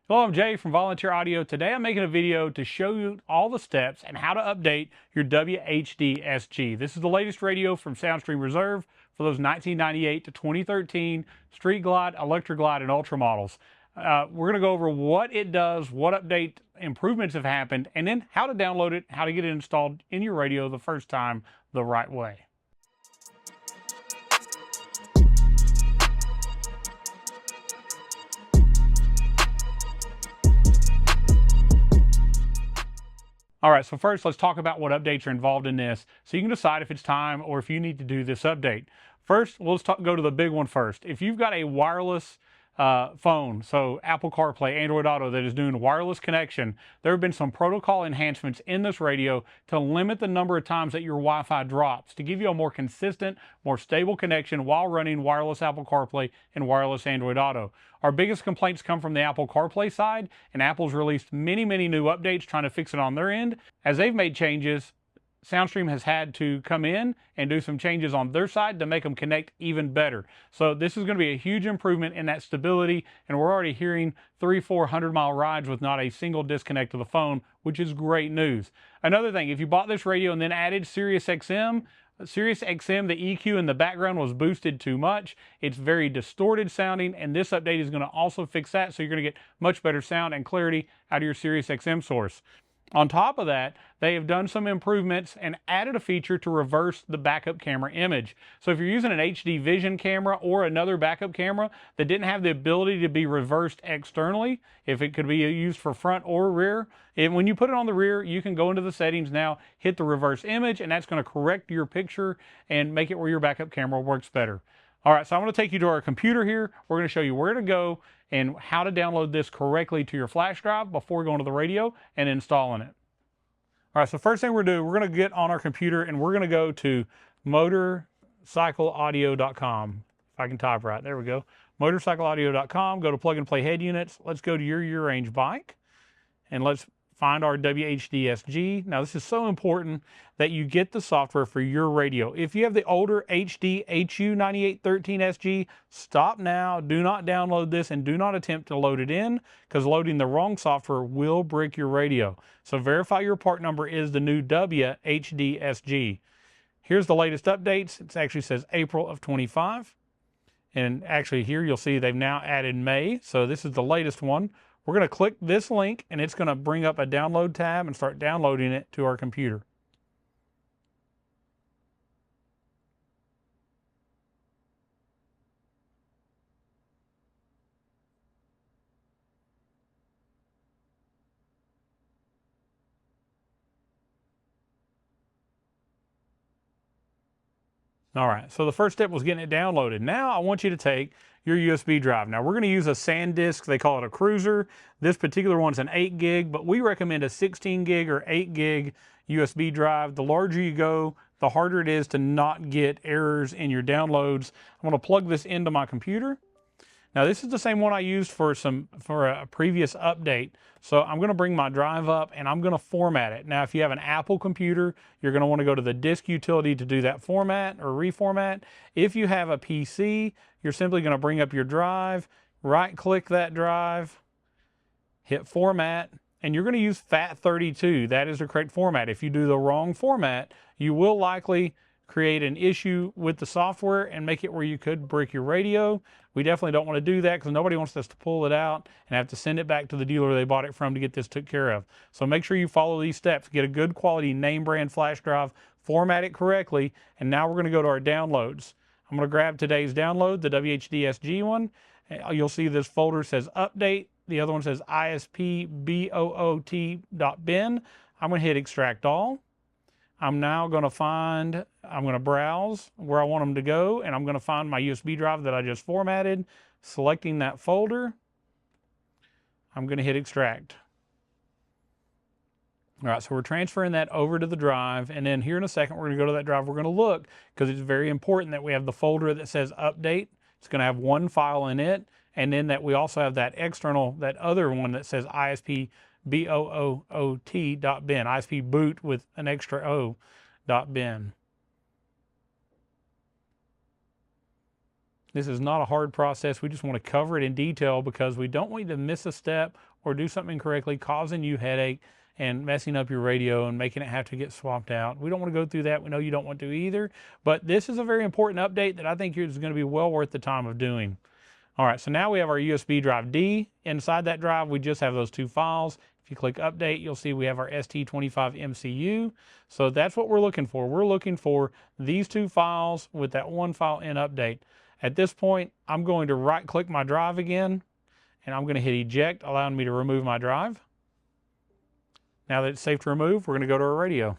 Hello, I'm Jay from Volunteer Audio. Today I'm making a video to show you all the steps and how to update your WHDSG. This is the latest radio from Soundstream Reserve for those 1998 to 2013 Street Glide, Electra Glide, and Ultra models. We're going to go over what it does, what update improvements have happened, and then how to download it, how to get it installed in your radio the first time the right way. All right, so first let's talk about what updates are involved in this so you can decide if it's time or if you need to do this update. First, let's go to the big one first. If you've got a wireless phone, so Apple CarPlay, Android Auto, that is doing wireless connection, there have been some protocol enhancements in this radio to limit the number of times that your Wi-Fi drops, to give you a more consistent, more stable connection while running wireless Apple CarPlay and wireless Android Auto. Our biggest complaints come from the Apple CarPlay side, and Apple's released many new updates trying to fix it on their end. As they've made changes, Soundstream has had to come in and do some changes on their side to make them connect even better. So this is going to be a huge improvement in that stability, and we're already hearing 300-400 mile rides with not a single disconnect to the phone, which is great news. Another thing, if you bought this radio and then added SiriusXM, the EQ in the background was boosted too much. It's very distorted sounding, and this update is going to also fix that, so you're going to get much better sound and clarity out of your SiriusXM source. On top of that, they have done some improvements and added a feature to reverse the backup camera image. So if you're using an HD Vision camera or another backup camera that didn't have the ability to be reversed externally, if it could be used for front or rear, and when you put it on the rear, you can go into the settings now, hit the reverse image, and that's going to correct your picture and make it where your backup camera works better. All right, so I'm going to take you to our computer here. We're going to show you where to go and how to download this correctly to your flash drive before going to the radio and installing it. All right, so first thing we're going to do, we're going to get on our computer and we're going to go to motorcycleaudio.com. If I can type right, there we go. Motorcycleaudio.com, go to plug and play head units. Let's go to your range bike and let's find our WHDSG. Now this is so important that you get the software for your radio. If you have the older HD HU9813SG, stop now, do not download this, and do not attempt to load it in, because loading the wrong software will brick your radio. So verify your part number is the new WHDSG. Here's the latest updates. It actually says April of 25. And actually here you'll see they've now added May. So this is the latest one. We're going to click this link and it's going to bring up a download tab and start downloading it to our computer. All right, so the first step was getting it downloaded. Now I want you to take your USB drive. Now we're going to use a SanDisk, they call it a cruiser. This particular one's an 8 gig, but we recommend a 16 gig or 8 gig USB drive. The larger you go, the harder it is to not get errors in your downloads. I'm going to plug this into my computer. Now this is the same one I used for a previous update. So I'm going to bring my drive up and I'm going to format it. Now if you have an Apple computer, you're going to want to go to the disk utility to do that format or reformat. If you have a PC, you're simply going to bring up your drive, right click that drive, hit format, and you're going to use FAT32. That is the correct format. If you do the wrong format, you will likely create an issue with the software and make it where you could brick your radio. We definitely don't want to do that because nobody wants us to pull it out and have to send it back to the dealer they bought it from to get this took care of. So make sure you follow these steps. Get a good quality name brand flash drive, format it correctly, and now we're going to go to our downloads. I'm going to grab today's download, the WHDSG one. You'll see this folder says update. The other one says ispboot.bin. I'm going to hit extract all. I'm now going to browse where I want them to go, and I'm going to find my USB drive that I just formatted, selecting that folder. I'm going to hit extract. All right, so we're transferring that over to the drive, and then here in a second we're going to go to that drive. We're going to look, because it's very important that we have the folder that says update. It's going to have one file in it, and then that we also have that external, that other one that says ispboot.bin, ISP boot with an extra O.bin. This is not a hard process. We just want to cover it in detail because we don't want you to miss a step or do something incorrectly, causing you headache and messing up your radio and making it have to get swapped out. We don't want to go through that. We know you don't want to either, but this is a very important update that I think is going to be well worth the time of doing. All right, so now we have our USB drive D. Inside that drive, we just have those two files. If you click update, you'll see we have our ST25 MCU. So that's what we're looking for. We're looking for these two files with that one file in update. At this point, I'm going to right click my drive again, and I'm going to hit eject, allowing me to remove my drive. Now that it's safe to remove, we're going to go to our radio.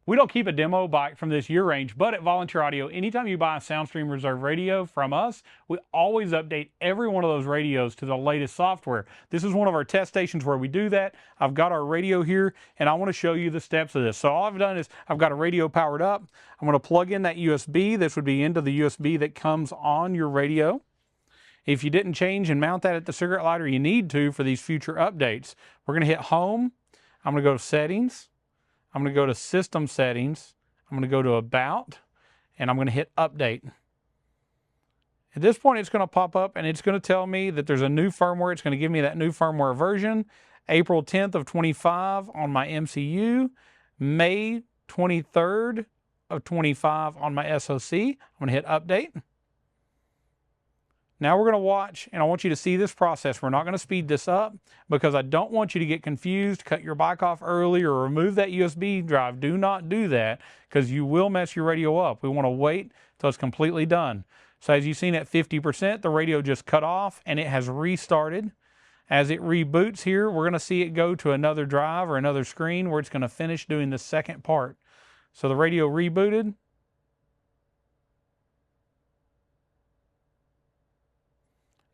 We don't keep a demo bike from this year range, but at Volunteer Audio, anytime you buy a Soundstream Reserve radio from us, we always update every one of those radios to the latest software. This is one of our test stations where we do that. I've got our radio here, and I want to show you the steps of this. So all I've done is I've got a radio powered up. I'm going to plug in that USB. This would be into the USB that comes on your radio. If you didn't change and mount that at the cigarette lighter, you need to for these future updates. We're going to hit Home. I'm going to go to Settings. I'm going to go to System Settings. I'm going to go to About, and I'm going to hit Update. At this point, it's going to pop up, and it's going to tell me that there's a new firmware. It's going to give me that new firmware version, April 10th of 25 on my MCU, May 23rd of 25 on my SoC. I'm going to hit Update. Now we're going to watch, and I want you to see this process. We're not going to speed this up because I don't want you to get confused, cut your bike off early, or remove that USB drive. Do not do that because you will mess your radio up. We want to wait till it's completely done. So as you've seen at 50%, the radio just cut off and it has restarted. As it reboots here, we're going to see it go to another drive or another screen where it's going to finish doing the second part. So the radio rebooted.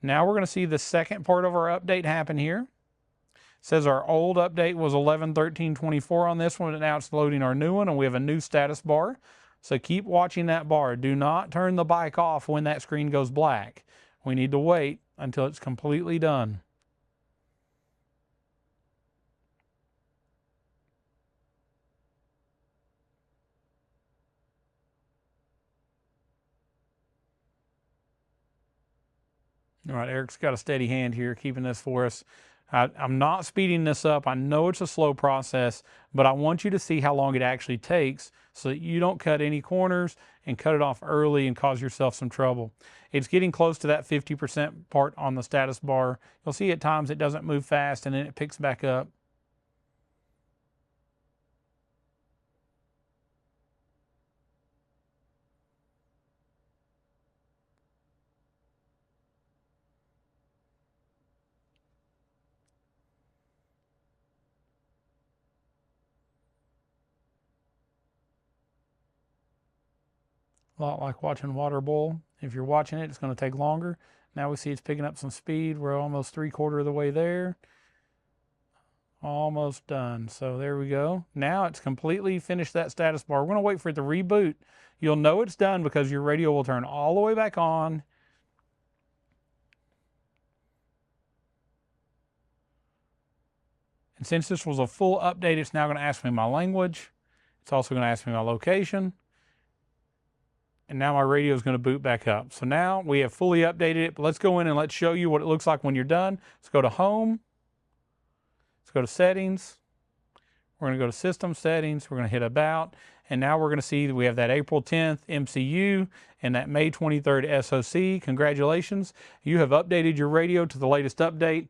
Now we're going to see the second part of our update happen here. It says our old update was 11.13.24 on this one, and now it's loading our new one, and we have a new status bar. So keep watching that bar. Do not turn the bike off when that screen goes black. We need to wait until it's completely done. All right, Eric's got a steady hand here keeping this for us. I'm not speeding this up. I know it's a slow process, but I want you to see how long it actually takes so that you don't cut any corners and cut it off early and cause yourself some trouble. It's getting close to that 50% part on the status bar. You'll see at times it doesn't move fast and then it picks back up. A lot like watching water boil. If you're watching it, it's going to take longer. Now we see it's picking up some speed. We're almost 3/4 of the way there. Almost done. So there we go. Now it's completely finished that status bar. We're going to wait for it to reboot. You'll know it's done because your radio will turn all the way back on. And since this was a full update, it's now going to ask me my language. It's also going to ask me my location. And now my radio is going to boot back up. So now we have fully updated it, but let's go in and let's show you what it looks like when you're done. Let's go to Home. Let's go to Settings. We're going to go to System Settings. We're going to hit About. And now we're going to see that we have that April 10th MCU and that May 23rd SoC. Congratulations. You have updated your radio to the latest update.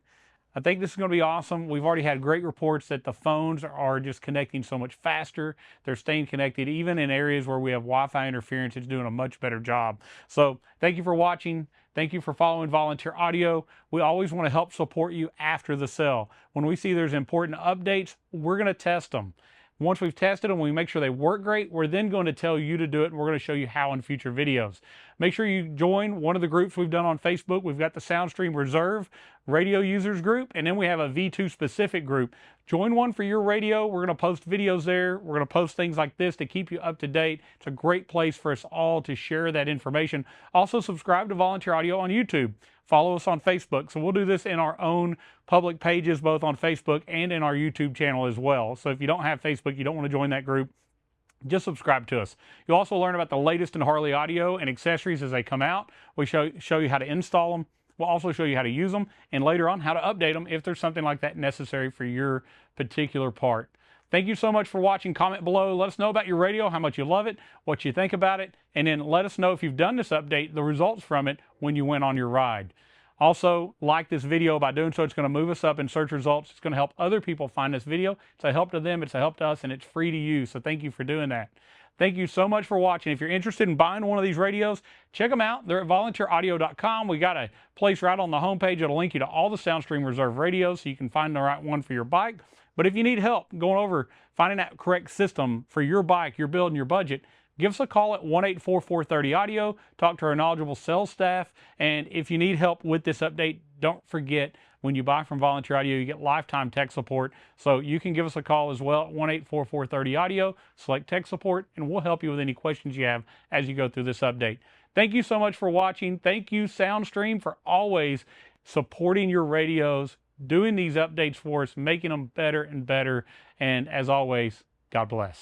I think this is going to be awesome. We've already had great reports that the phones are just connecting so much faster. They're staying connected even in areas where we have Wi-Fi interference. It's doing a much better job. So thank you for watching. Thank you for following Volunteer Audio. We always want to help support you after the sale. When we see there's important updates, we're going to test them. Once we've tested them, we make sure they work great, we're then going to tell you to do it, and we're going to show you how in future videos. Make sure you join one of the groups we've done on Facebook. We've got the Soundstream Reserve Radio Users Group, and then we have a V2 specific group. Join one for your radio. We're going to post videos there. We're going to post things like this to keep you up to date. It's a great place for us all to share that information. Also, subscribe to Volunteer Audio on YouTube. Follow us on Facebook. So we'll do this in our own public pages, both on Facebook and in our YouTube channel as well. So if you don't have Facebook, you don't want to join that group, just subscribe to us. You'll also learn about the latest in Harley audio and accessories as they come out. We show you how to install them. We'll also show you how to use them, and later on how to update them if there's something like that necessary for your particular part. Thank you so much for watching. Comment below. Let us know about your radio, how much you love it, what you think about it, and then let us know if you've done this update, the results from it when you went on your ride. Also, like this video. By doing so, it's going to move us up in search results. It's going to help other people find this video. It's a help to them, it's a help to us, and it's free to use. So thank you for doing that. Thank you so much for watching. If you're interested in buying one of these radios, check them out. They're at volunteeraudio.com. We got a place right on the homepage. It'll link you to all the Soundstream Reserve radios so you can find the right one for your bike. But if you need help going over finding that correct system for your bike, your build, and your budget, give us a call at 1-844-30-AUDIO. Talk to our knowledgeable sales staff. And if you need help with this update, don't forget, when you buy from Volunteer Audio, you get lifetime tech support. So you can give us a call as well at 1-844-30-AUDIO. Select tech support, and we'll help you with any questions you have as you go through this update. Thank you so much for watching. Thank you, Soundstream, for always supporting your radios, doing these updates for us, making them better and better. And as always, God bless.